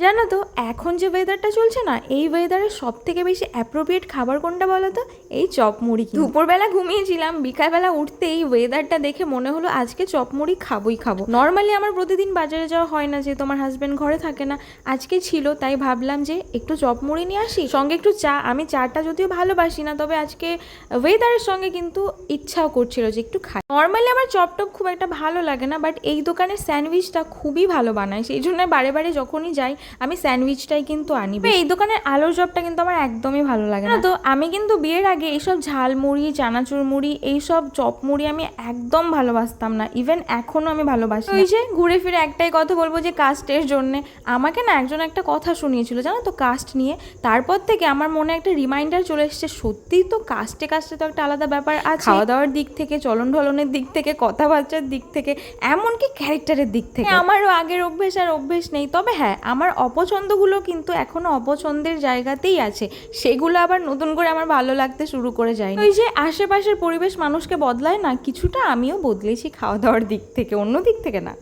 জানো তো এখন যে ওয়েদারটা চলছে না, এই ওয়েদারে সব থেকে বেশি অ্যাপ্রোপ্রিয়েট খাবার কোনটা বলো তো? এই চপ মুড়ি। দুপুরবেলা ঘুমিয়েছিলাম, বিকালবেলা উঠতে এই ওয়েদারটা দেখে মনে হলো আজকে চপ মুড়ি খাবোই খাবো। নর্মালি আমার প্রতিদিন বাজারে যাওয়া হয় না, যে তোমার হাজব্যান্ড ঘরে থাকে না, আজকে ছিল, তাই ভাবলাম যে একটু চপ মুড়ি নিয়ে আসি, সঙ্গে একটু চা। আমি চাটা যদিও ভালোবাসি না, তবে আজকে ওয়েদারের সঙ্গে কিন্তু ইচ্ছাও করছিল যে একটু খাই। নর্মালি আমার চপ টপ খুব একটা ভালো লাগে না, বাট এই দোকানের স্যান্ডউইচটা খুবই ভালো বানায়, সেই জন্য বারে বারে যখনই যাই আমি স্যান্ডউইচটাই কিন্তু আনি। এই দোকানের আলুর চপটা কিন্তু আমার একদমই ভালো লাগে না। তো আমি কিন্তু বিয়ের আগে এইসব ঝালমুড়ি, চানাচুর মুড়ি, এইসব চপ মুড়ি আমি একদম ভালোবাসতাম না, ইভেন এখনও আমি ভালোবাসি। ওই যে ঘুরে ফিরে একটাই কথা বলবো যে কাস্টের জন্যে আমাকে না একজন একটা কথা শুনিয়েছিল জানো তো, কাস্ট নিয়ে। তারপর থেকে আমার মনে একটা রিমাইন্ডার চলে এসেছে, সত্যিই তো কাস্টে তো একটা আলাদা ব্যাপার আছে, খাওয়া দাওয়ার দিক থেকে, চলন ঢলনের দিক থেকে, কথাবার্তার দিক থেকে, এমনকি ক্যারেক্টারের দিক থেকে। আমারও আগের অভ্যেস আর অভ্যেস নেই, তবে হ্যাঁ আমার অপছন্দগুলো কিন্তু এখনো অপছন্দের জায়গাতেই আছে, সেগুলো আবার নতুন করে আমার ভালো লাগতে শুরু করে যায়। ওই যে আশেপাশের পরিবেশ মানুষকে বদলায় না, কিছুটা আমিও বদলেছি খাওয়া দাওয়ার দিক থেকে, অন্য দিক থেকে না।